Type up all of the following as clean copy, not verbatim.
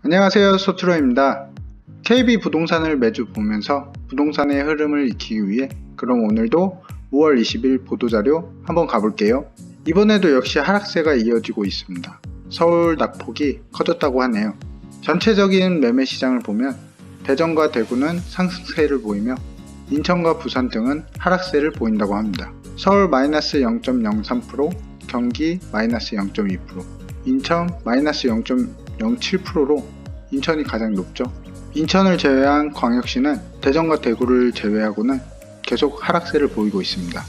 안녕하세요, 소트로입니다. KB 부동산을 매주 보면서 부동산의 흐름을 익히기 위해 그럼 오늘도 5월 20일 보도자료 한번 가볼게요. 이번에도 역시 하락세가 이어지고 있습니다. 서울 낙폭이 커졌다고 하네요. 전체적인 매매 시장을 보면 대전과 대구는 상승세를 보이며 인천과 부산 등은 하락세를 보인다고 합니다. 서울 마이너스 0.03%, 경기 마이너스 0.2%, 인천 마이너스 0.07%로 인천이 가장 높죠. 인천을 제외한 광역시는 대전과 대구를 제외하고는 계속 하락세를 보이고 있습니다.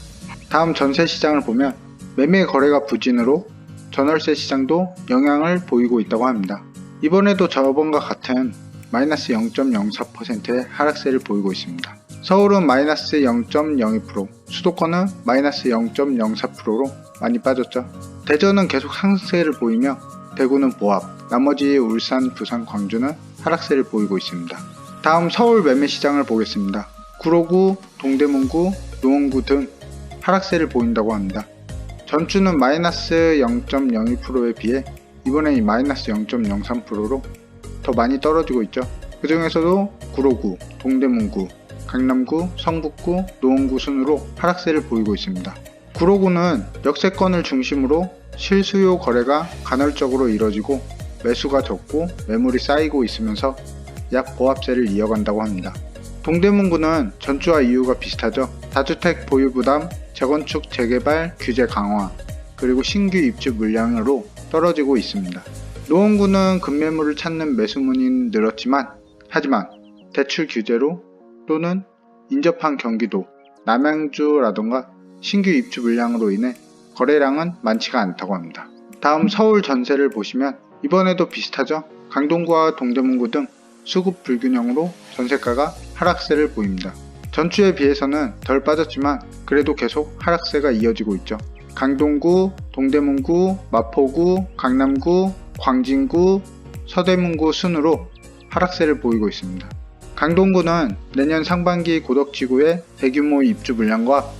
다음 전세 시장을 보면 매매 거래가 부진으로 전월세 시장도 영향을 보이고 있다고 합니다. 이번에도 저번과 같은 마이너스 0.04%의 하락세를 보이고 있습니다. 서울은 마이너스 0.02%, 수도권은 마이너스 0.04%로 많이 빠졌죠. 대전은 계속 상승세를 보이며 대구는 보합, 나머지 울산, 부산, 광주는 하락세를 보이고 있습니다. 다음 서울 매매 시장을 보겠습니다. 구로구, 동대문구, 노원구 등 하락세를 보인다고 합니다. 전주는 마이너스 0.02%에 비해 이번에 마이너스 0.03%로 더 많이 떨어지고 있죠. 그 중에서도 구로구, 동대문구, 강남구, 성북구, 노원구 순으로 하락세를 보이고 있습니다. 구로구는 역세권을 중심으로 실수요 거래가 간헐적으로 이뤄지고 매수가 적고 매물이 쌓이고 있으면서 약 보합세를 이어간다고 합니다. 동대문구는 전주와 이유가 비슷하죠. 다주택 보유 부담, 재건축 재개발 규제 강화, 그리고 신규 입주 물량으로 떨어지고 있습니다. 노원구는 급매물을 찾는 매수문이 늘었지만 하지만 대출 규제로 또는 인접한 경기도, 남양주라던가 신규 입주 물량으로 인해 거래량은 많지가 않다고 합니다. 다음 서울 전세를 보시면 이번에도 비슷하죠. 강동구와 동대문구 등 수급 불균형으로 전세가가 하락세를 보입니다. 전주에 비해서는 덜 빠졌지만 그래도 계속 하락세가 이어지고 있죠. 강동구, 동대문구, 마포구, 강남구, 광진구, 서대문구 순으로 하락세를 보이고 있습니다. 강동구는 내년 상반기 고덕지구의 대규모 입주 물량과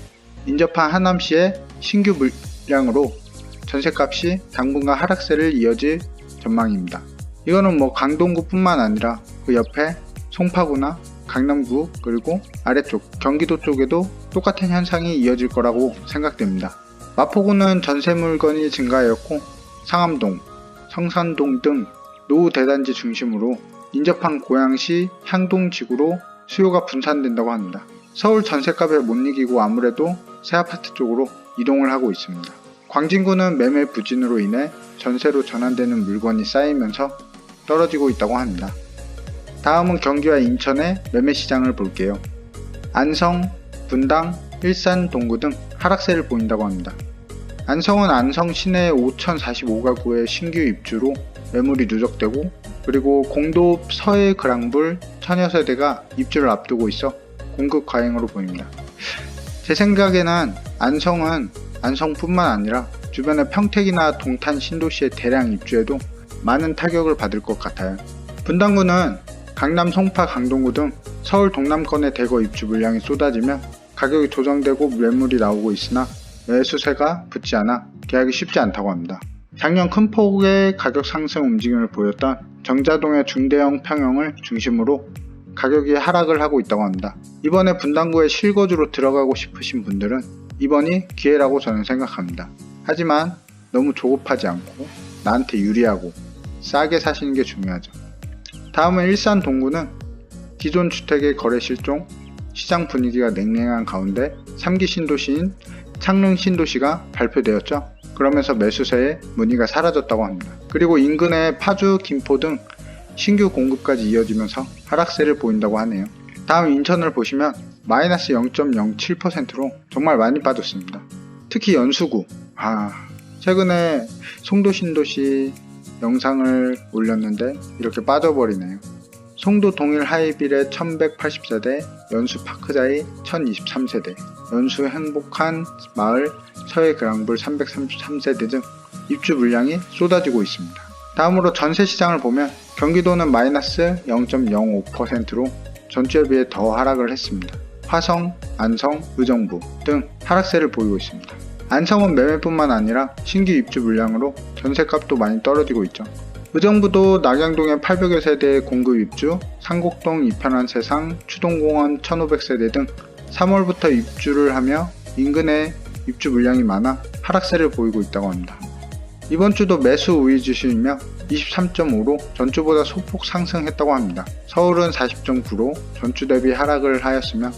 인접한 하남시의 신규 물량으로 전셋값이 당분간 하락세를 이어질 전망입니다. 이거는 강동구뿐만 아니라 그 옆에 송파구나 강남구 그리고 아래쪽 경기도 쪽에도 똑같은 현상이 이어질 거라고 생각됩니다. 마포구는 전세 물건이 증가하였고 상암동, 성산동 등 노후 대단지 중심으로 인접한 고양시 향동지구로 수요가 분산된다고 합니다. 서울 전셋값에 못 이기고 아무래도 새아파트 쪽으로 이동을 하고 있습니다. 광진구는 매매 부진으로 인해 전세로 전환되는 물건이 쌓이면서 떨어지고 있다고 합니다. 다음은 경기와 인천의 매매 시장을 볼게요. 안성, 분당, 일산, 동구 등 하락세를 보인다고 합니다. 안성은 안성 시내 5,045가구의 신규 입주로 매물이 누적되고 그리고 공도 서해 그랑불 천여 세대가 입주를 앞두고 있어 공급 과잉으로 보입니다. 제 생각에는 안성은 안성뿐만 아니라 주변의 평택이나 동탄 신도시의 대량 입주에도 많은 타격을 받을 것 같아요. 분당구는 강남, 송파, 강동구 등 서울 동남권의 대거 입주 물량이 쏟아지며 가격이 조정되고 매물이 나오고 있으나 매수세가 붙지 않아 계약이 쉽지 않다고 합니다. 작년 큰 폭의 가격 상승 움직임을 보였던 정자동의 중대형 평형을 중심으로 가격이 하락을 하고 있다고 합니다. 이번에 분당구에 실거주로 들어가고 싶으신 분들은 이번이 기회라고 저는 생각합니다. 하지만 너무 조급하지 않고 나한테 유리하고 싸게 사시는 게 중요하죠. 다음은 일산 동구는 기존 주택의 거래 실종, 시장 분위기가 냉랭한 가운데 3기 신도시인 창릉 신도시가 발표되었죠. 그러면서 매수세의 문의가 사라졌다고 합니다. 그리고 인근의 파주, 김포 등 신규 공급까지 이어지면서 하락세를 보인다고 하네요. 다음 인천을 보시면 마이너스 0.07%로 정말 많이 빠졌습니다. 특히 연수구, 최근에 송도 신도시 영상을 올렸는데 이렇게 빠져버리네요. 송도 동일 하이빌의 1180세대, 연수 파크자이 1023세대, 연수 행복한 마을 서해 그랑불 333세대 등 입주 물량이 쏟아지고 있습니다. 다음으로 전세 시장을 보면 경기도는 마이너스 0.05%로 전주에 비해 더 하락을 했습니다. 화성, 안성, 의정부 등 하락세를 보이고 있습니다. 안성은 매매뿐만 아니라 신규 입주 물량으로 전세값도 많이 떨어지고 있죠. 의정부도 낙양동에 800여 세대의 공급 입주, 상곡동 이편한 세상, 추동공원 1500세대 등 3월부터 입주를 하며 인근에 입주 물량이 많아 하락세를 보이고 있다고 합니다. 이번 주도 매수 우위 주시이며 23.5로 전주보다 소폭 상승했다고 합니다. 서울은 40.9로 전주 대비 하락을 하였으며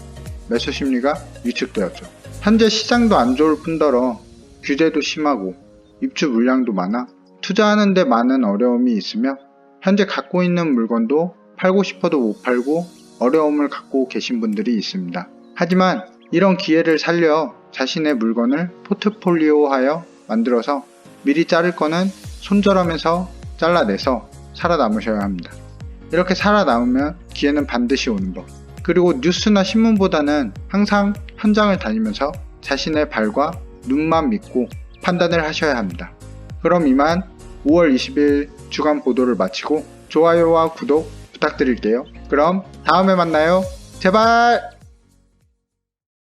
매수 심리가 위축되었죠. 현재 시장도 안 좋을 뿐더러 규제도 심하고 입주 물량도 많아 투자하는 데 많은 어려움이 있으며 현재 갖고 있는 물건도 팔고 싶어도 못 팔고 어려움을 갖고 계신 분들이 있습니다. 하지만 이런 기회를 살려 자신의 물건을 포트폴리오하여 만들어서 미리 자를 거는 손절하면서 잘라내서 살아남으셔야 합니다. 이렇게 살아남으면 기회는 반드시 오는 법. 그리고 뉴스나 신문보다는 항상 현장을 다니면서 자신의 발과 눈만 믿고 판단을 하셔야 합니다. 그럼 이만 5월 20일 주간 보도를 마치고 좋아요와 구독 부탁드릴게요. 그럼 다음에 만나요. 제발!